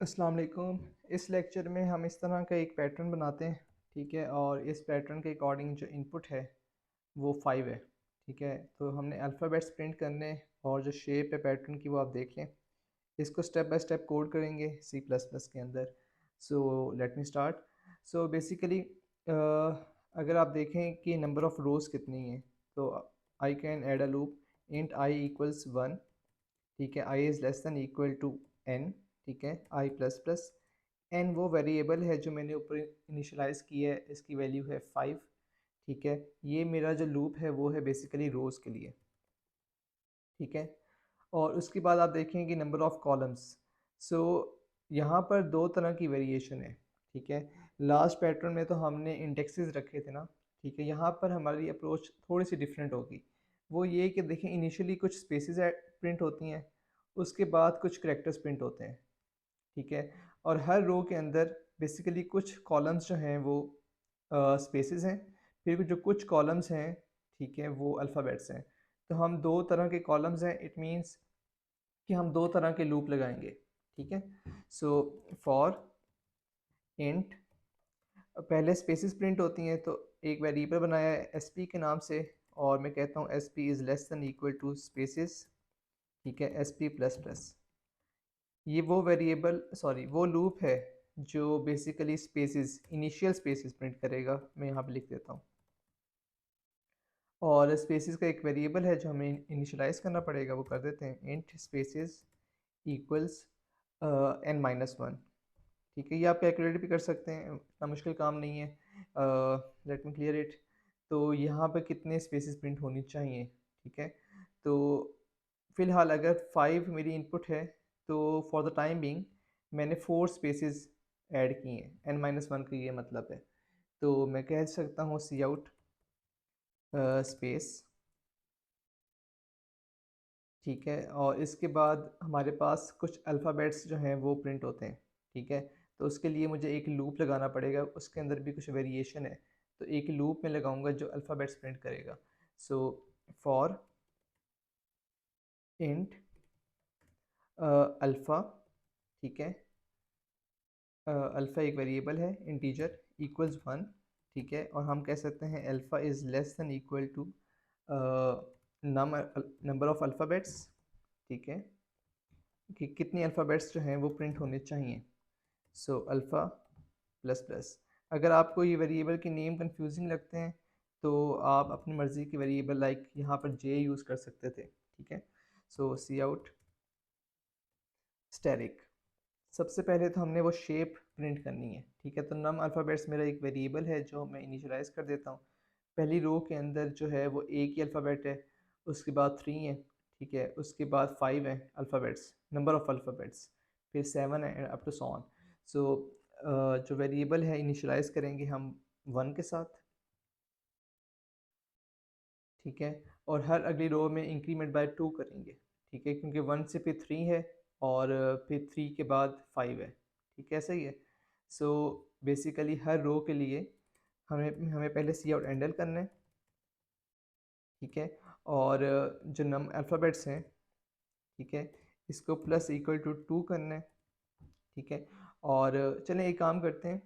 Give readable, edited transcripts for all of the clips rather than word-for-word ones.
अस्सलाम वालेकुम। इस लेक्चर में हम इस तरह का एक पैटर्न बनाते हैं, ठीक है। और इस पैटर्न के अकॉर्डिंग जो इनपुट है वो 5 है, ठीक है। तो हमने अल्फ़ाबेट्स प्रिंट करने हैं और जो शेप है पैटर्न की वो आप देख लें। इसको स्टेप बाय स्टेप कोड करेंगे सी प्लस प्लस के अंदर। So let me start. So basically अगर आप देखें कि नंबर ऑफ़ रोज़ कितनी है, तो I can add a loop int i equals 1, ठीक है। I is less than equal to n, ठीक है। आई प्लस प्लस एन वो वेरिएबल है जो मैंने ऊपर इनिशियलाइज़ किया है, इसकी वैल्यू है 5, ठीक है। ये मेरा जो लूप है वो है बेसिकली रोज़ के लिए, ठीक है। और उसके बाद आप देखें कि नंबर ऑफ़ कॉलम्स। सो यहाँ पर दो तरह की वेरिएशन है, ठीक है। लास्ट पैटर्न में तो हमने इंडेक्सेस रखे थे ना, ठीक है। यहाँ पर हमारी अप्रोच थोड़ी सी डिफरेंट होगी। वो ये कि देखें इनिशियली कुछ स्पेसेस प्रिंट होती हैं, उसके बाद कुछ करेक्टर्स प्रिंट होते हैं, ठीक है। और हर रो के अंदर बेसिकली कुछ कॉलम्स जो हैं वो स्पेसेस हैं, फिर जो कुछ कॉलम्स हैं, ठीक है, वो अल्फ़ाबेट्स हैं। तो हम दो तरह के कॉलम्स हैं, इट मीन्स कि हम दो तरह के लूप लगाएंगे, ठीक है। सो फॉर इंट, पहले स्पेसेस प्रिंट होती हैं, तो एक वेरिएबल बनाया है एस पी के नाम से, और मैं कहता हूँ S P is less than equal to spaces, ठीक है, एस पी प्लस प्लस। ये वो वेरिएबल सॉरी वो लूप है जो basically spaces initial spaces print करेगा। मैं यहाँ पे लिख देता हूँ। और स्पेसेस का एक वेरिएबल है जो हमें इनिशियलाइज़ करना पड़ेगा, वो कर देते हैं int spaces equals n minus one, ठीक है। ये आप कैलकुलेट भी कर सकते हैं, इतना मुश्किल काम नहीं है। Let me clear it. तो यहाँ पे कितने स्पेसेस प्रिंट होनी चाहिए, ठीक है। तो फ़िलहाल अगर 5 मेरी इनपुट है, तो फॉर द टाइम बीइंग मैंने 4 स्पेसेस ऐड किए हैं, एन माइनस वन का ये मतलब है। तो मैं कह सकता हूँ सी आउट स्पेस, ठीक है। और इसके बाद हमारे पास कुछ अल्फ़ाबेट्स जो हैं वो प्रिंट होते हैं, ठीक है। तो उसके लिए मुझे एक लूप लगाना पड़ेगा, उसके अंदर भी कुछ वेरिएशन है, तो एक लूप में लगाऊंगा जो अल्फ़ाबेट्स प्रिंट करेगा। सो फॉर इंट अल्फ़ा, ठीक है। अल्फ़ा एक वेरिएबल है इंटीजर इक्वल्स वन, ठीक है। और हम कह सकते हैं alpha is less than equal to number of alphabets, ठीक है, कि कितनी अल्फ़ाबेट्स जो हैं वो प्रिंट होने चाहिए। सो अल्फ़ा प्लस प्लस। अगर आपको ये वेरिएबल के नेम कंफ्यूजिंग लगते हैं, तो आप अपनी मर्ज़ी की वेरिएबल लाइक यहाँ पर जे यूज़ कर सकते थे, ठीक है। सो सी आउट स्टैटिक। सबसे पहले तो हमने वो शेप प्रिंट करनी है, ठीक है। तो नम अल्फ़ाबेट्स मेरा एक वेरिएबल है जो मैं इनिशियलाइज़ कर देता हूँ। पहली रो के अंदर जो है वो एक ही अल्फ़ाबेट है, उसके बाद 3 है, ठीक है। उसके बाद 5 है अल्फ़ाबेट्स, नंबर ऑफ़ अल्फ़ाबेट्स, फिर 7 है and up to so on. So जो वेरिएबल है इनिशियलाइज़ करेंगे हम 1 के साथ, ठीक है। और हर अगली रो में इंक्रीमेंट बाय 2 करेंगे, ठीक है, क्योंकि 1 से फिर 3 है, और फिर 3 के बाद 5 है, ठीक है, सही है। सो बेसिकली हर रो के लिए हमें हमें पहले सी आउट हैंडल करना है, ठीक है। और जो नम अल्फ़ाबेट्स हैं, ठीक है, इसको प्लस इक्वल टू 2 करना है, ठीक है। और चलें एक काम करते हैं,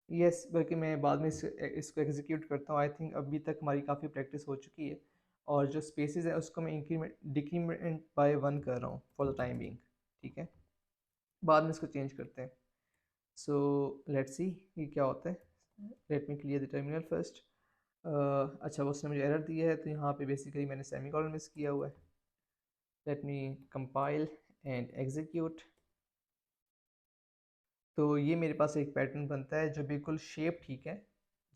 यस, बल्कि मैं बाद में इसको एग्जीक्यूट करता हूँ। आई थिंक अभी तक हमारी काफ़ी प्रैक्टिस हो चुकी है, और जो स्पेसेस है उसको मैं इंक्रीमेंट डिक्रीमेंट बाय 1 कर रहा हूँ फॉर द टाइम बीइंग, ठीक है। बाद में इसको चेंज करते हैं। सो लेट्स सी ये क्या होता है। Let me clear the terminal first. अच्छा, वो उसने मुझे एरर दिया है, तो यहाँ पे बेसिकली मैंने सेमी कॉलन मिस किया हुआ है। Late me compile and execute. तो ये मेरे पास एक पैटर्न बनता है जो बिल्कुल शेप ठीक है।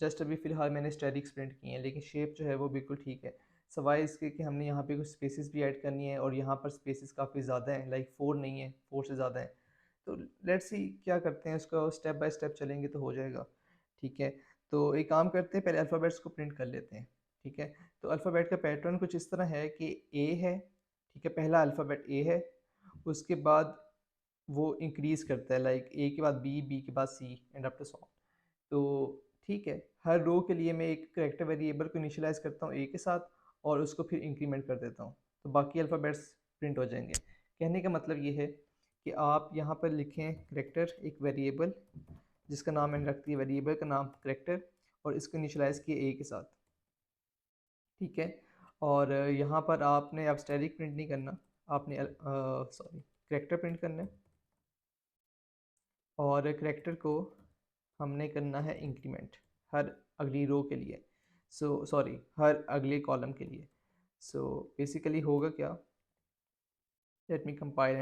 जस्ट अभी फ़िलहाल मैंने स्टैटिक्स प्रिंट किए हैं, लेकिन शेप जो है वो बिल्कुल ठीक है, सवाए इसके कि हमने यहाँ पे कुछ स्पेसेस भी ऐड करनी है, और यहाँ पर स्पेसेस काफ़ी ज़्यादा हैं, लाइक 4 नहीं है, 4 से ज़्यादा है। तो लेट्स सी क्या करते हैं, उसको स्टेप बाय स्टेप चलेंगे तो हो जाएगा, ठीक है। तो एक काम करते हैं, पहले अल्फ़ाबेट्स को प्रिंट कर लेते हैं, ठीक है। तो अल्फ़ाबेट का पैटर्न कुछ इस तरह है कि ए है, ठीक है, पहला अल्फ़ाबेट ए है, उसके बाद वो इंक्रीज़ करता है, लाइक ए के बाद बी, बी के बाद C and up to so on. तो ठीक है, हर रो के लिए मैं एक करैक्टर वेरिएबल को इनिशियलाइज़ करता हूँ ए के साथ, और उसको फिर इंक्रीमेंट कर देता हूँ, तो बाकी अल्फ़ाबेट्स प्रिंट हो जाएंगे। कहने का मतलब ये है कि आप यहाँ पर लिखें करेक्टर, एक वेरिएबल जिसका नाम मैंने रख दिया, वेरिएबल का नाम करेक्टर, और इसको इनिशियलाइज़ किया ए के साथ, ठीक है। और यहाँ पर आपने अब स्टैटिक प्रिंट नहीं करना, आपने सॉरी करेक्टर प्रिंट करना है, और करेक्टर को हमने करना है इंक्रीमेंट हर अगली रो के लिए, सॉरी हर अगले कॉलम के लिए। सो बेसिकली होगा क्या, let me compile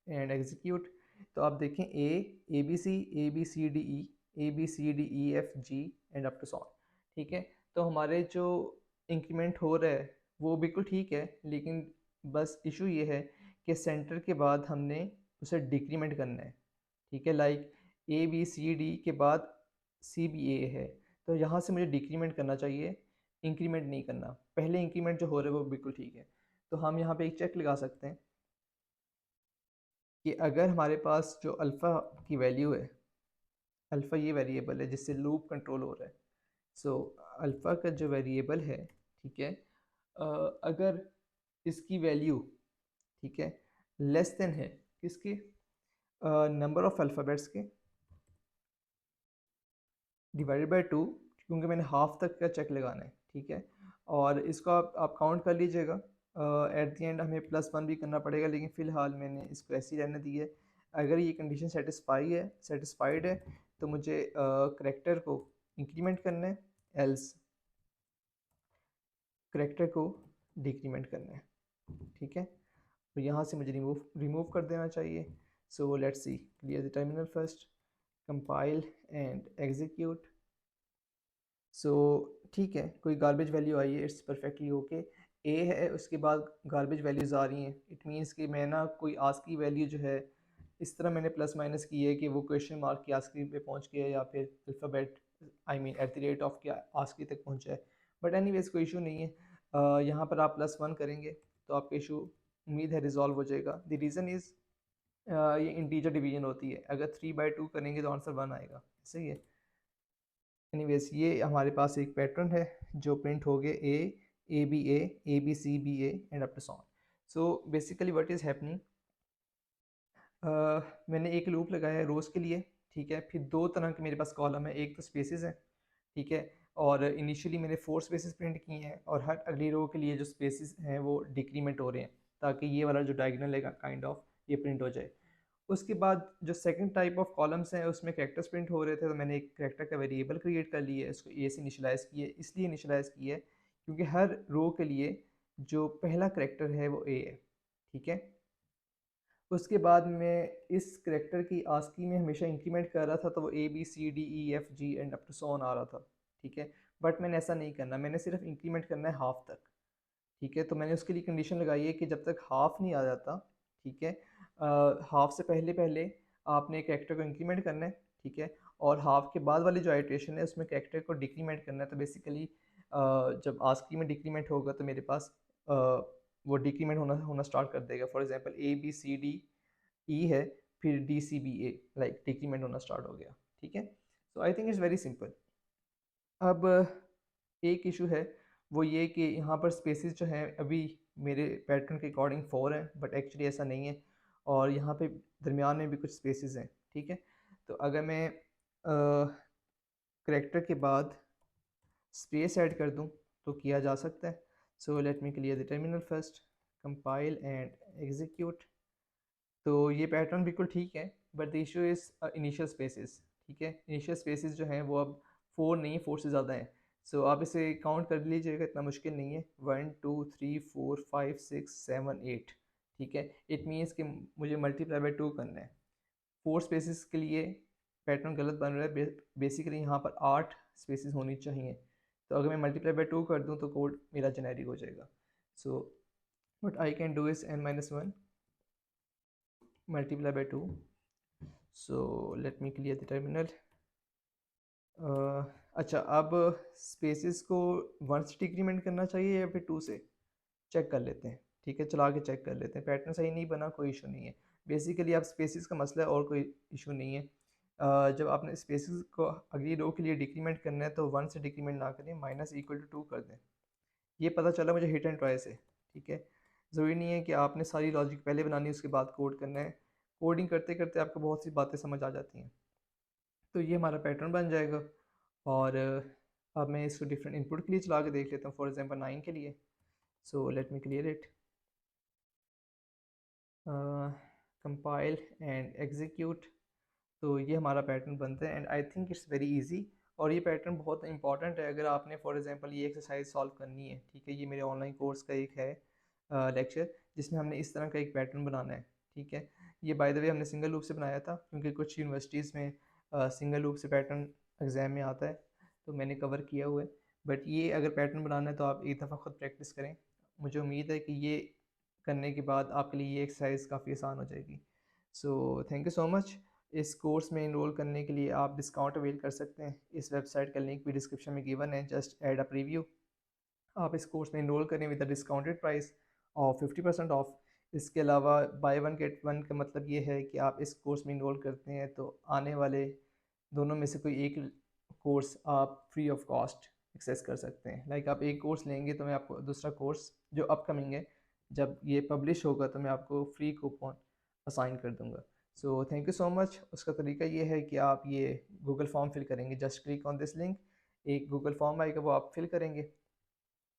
and execute. तो आप देखें A B C, A B C D E, A B C D E F G and up to so on, ठीक है। तो हमारे जो इंक्रीमेंट हो रहा है वो बिल्कुल ठीक है, लेकिन बस इशू ये है कि सेंटर के बाद हमने उसे डिक्रीमेंट करना है, ठीक है। Like A B C D के बाद सी बी ए है, तो यहाँ से मुझे डिक्रीमेंट करना चाहिए, इंक्रीमेंट नहीं करना। पहले इंक्रीमेंट जो हो रहा है वो बिल्कुल ठीक है। तो हम यहाँ पे एक चेक लगा सकते हैं कि अगर हमारे पास जो अल्फ़ा की वैल्यू है, अल्फ़ा ये वेरिएबल है जिससे लूप कंट्रोल हो रहा है। सो अल्फ़ा का जो वेरिएबल है, ठीक है, अगर इसकी वैल्यू, ठीक है, लेस देन है किसके, नंबर ऑफ अल्फ़ाबेट्स के डिवाइडेड बाय 2, क्योंकि मैंने हाफ तक का चेक लगाना है, ठीक है। और इसको आप काउंट कर लीजिएगा, एट द एंड हमें +1 भी करना पड़ेगा, लेकिन फ़िलहाल मैंने इसको ऐसे ही रहने दी है। अगर ये कंडीशन सेटिस्फाइड है तो मुझे करेक्टर को इंक्रीमेंट करना है, एल्स करेक्टर को डिक्रीमेंट करना है, ठीक है। तो यहाँ से मुझे रिमूव कर देना चाहिए। So let's see, clear the terminal first, compile and execute. So ठीक है, कोई गार्बेज वैल्यू आई है, इट्स परफेक्टली ओके। ए है, उसके बाद गार्बेज वैल्यूज़ आ रही हैं, इट मीन्स कि मैं ना कोई आस्की वैल्यू जो है इस तरह मैंने प्लस माइनस की है कि वो क्वेश्चन मार्क की आस्की पे पहुंच गया, या फिर alphabet I mean at the rate of क्या आस्की तक पहुंचा है। बट एनीवेज कोई इशू नहीं है। यहाँ पर आप +1 करेंगे तो आपका इशू उम्मीद है रिजॉल्व हो जाएगा। द रीज़न इज़ ये इंटीजर डिवीजन होती है, अगर 3/2 करेंगे तो आंसर 1 आएगा, सही है। एनीवेज ये हमारे पास एक पैटर्न है जो प्रिंट हो गए A B C B A and up to so on. So basically what is happening, मैंने एक लूप लगाया है रोज़ के लिए, ठीक है। फिर दो तरह के मेरे पास कॉलम है, एक तो स्पेसेस है, ठीक है, और इनिशियली मैंने 4 स्पेसेस प्रिंट किए हैं, और हर अगली रो के लिए जो स्पेसेस हैं वो डिक्रीमेंट हो रहे हैं, ताकि ये वाला जो डायगोनल है काइंड ऑफ ये प्रिंट हो जाए। उसके बाद जो सेकंड टाइप ऑफ कॉलम्स हैं उसमें कैरेक्टर्स प्रिंट हो रहे थे, तो मैंने एक कैरेक्टर का वेरिएबल क्रिएट कर लिया है, इसको ए से इनिशियलाइज़ किए, इसलिए इनिशियलाइज़ किया है क्योंकि हर रो के लिए जो पहला कैरेक्टर है वो ए है, ठीक है। उसके बाद मैं इस कैरेक्टर की आस्की में हमेशा इंक्रीमेंट कर रहा था, तो वो A B C D E F G and up to so on आ रहा था, ठीक है। बट मैंने ऐसा नहीं करना, मैंने सिर्फ इंक्रीमेंट करना है हाफ तक, ठीक है। तो मैंने उसके लिए कंडीशन लगाई है कि जब तक हाफ नहीं आ जाता, ठीक है, हाफ से पहले पहले आपने कैरेक्टर को इंक्रीमेंट करना है, ठीक है, और हाफ के बाद वाली जो आइट्रेशन है उसमें कैरेक्टर को डिक्रीमेंट करना है। तो बेसिकली जब आस्की में डिक्रीमेंट होगा तो मेरे पास वो डिक्रीमेंट होना स्टार्ट कर देगा। For example A B C D E है, फिर D C B A, like decrement होना स्टार्ट हो गया, ठीक है। So I think it's very simple. अब एक इशू है वो ये कि यहाँ पर स्पेसेस जो हैं अभी मेरे पैटर्न के अकॉर्डिंग 4 हैं, बट एक्चुअली ऐसा नहीं है, और यहाँ पे दरमियान में भी कुछ स्पेसेस हैं, ठीक है। तो अगर मैं करेक्टर के बाद स्पेस ऐड कर दूँ तो किया जा सकता है। So let me clear the terminal first, compile and execute. तो ये पैटर्न बिल्कुल ठीक है, but the issue is initial spaces, ठीक है। इनिशियल स्पेसेस जो हैं वो अब 4 नहीं, 4 से ज़्यादा हैं। सो आप इसे काउंट कर लीजिएगा, इतना मुश्किल नहीं है। 1 2 3 4 5 6 7 8, ठीक है। इट मीन्स कि मुझे मल्टीप्लाई बाय 2 करना है। 4 स्पेसेस के लिए पैटर्न गलत बन रहा है, बेसिकली यहाँ पर 8 स्पेसेस होनी चाहिए। तो अगर मैं मल्टीप्लाई बाय 2 कर दूँ तो कोड मेरा जेनेरिक हो जाएगा। So what I can do is n-1 multiply by 2. So let me clear the terminal. अच्छा, अब स्पेसेस को 1 से डिक्रीमेंट करना चाहिए या फिर 2 से, चेक कर लेते हैं, ठीक है। चला के चेक कर लेते हैं, पैटर्न सही नहीं बना कोई इशू नहीं है। बेसिकली आप स्पेसेस का मसला है और कोई इशू नहीं है। जब आपने स्पेसेस को अगली रो के लिए डिक्रीमेंट करना है तो 1 से डिक्रीमेंट ना करें, -=2 कर दें। ये पता चला मुझे हिट एंड ट्राई से, ठीक है। ज़रूरी नहीं है कि आपने सारी लॉजिक पहले बनानी है उसके बाद कोड करना है। कोडिंग करते करते आपको बहुत सी बातें समझ आ जाती हैं। तो ये हमारा पैटर्न बन जाएगा। और अब मैं इसको डिफरेंट इनपुट के लिए चला के देख लेता हूँ, फॉर एग्जांपल 9 के लिए। So let me clear it, compile and execute. तो ये हमारा पैटर्न बनता है and I think it's very easy. और ये पैटर्न बहुत इंपॉर्टेंट है अगर आपने फॉर एग्जांपल ये एक्सरसाइज सॉल्व करनी है, ठीक है। ये मेरे ऑनलाइन कोर्स का एक है लेक्चर जिसमें हमने इस तरह का एक पैटर्न बनाना है, ठीक है। ये बाय द वे हमने सिंगल लूप से बनाया था क्योंकि कुछ यूनिवर्सिटीज़ में सिंगल लूप से पैटर्न एग्ज़ाम में आता है, तो मैंने कवर किया हुआ है। बट ये अगर पैटर्न बनाना है तो आप एक दफ़ा ख़ुद प्रैक्टिस करें। मुझे उम्मीद है कि ये करने के बाद आपके लिए ये एक्सरसाइज काफ़ी आसान हो जाएगी। So thank you so much. इस कोर्स में इनरोल करने के लिए आप डिस्काउंट अवेल कर सकते हैं। इस वेबसाइट का लिंक भी डिस्क्रिप्शन में गिवन है, जस्ट ऐड अ प्रीव्यू। आप इस कोर्स में इनरोल करें विद द डिस्काउंटेड प्राइस और 50% ऑफ। इसके अलावा बाय वन गेट वन का मतलब ये है कि आप इस कोर्स में इनरोल करते हैं तो आने वाले दोनों में से कोई एक कोर्स आप फ्री ऑफ कॉस्ट एक्सेस कर सकते हैं। लाइक आप एक कोर्स लेंगे तो मैं आपको दूसरा कोर्स जो अपकमिंग है, जब ये पब्लिश होगा तो मैं आपको फ्री कूपन असाइन कर दूंगा। So thank you so much. उसका तरीका ये है कि आप ये गूगल फॉर्म फिल करेंगे, just click on this link. एक गूगल फॉर्म आएगा, वो आप फिल करेंगे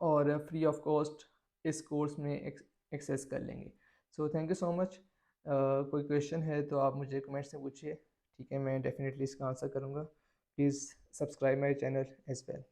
और फ्री ऑफ कॉस्ट इस कोर्स में एक्सेस कर लेंगे। So thank you so much. कोई क्वेश्चन है तो आप मुझे कमेंट से पूछिए, ठीक है। मैं डेफिनेटली इसका आंसर करूँगा। Please subscribe my channel as well.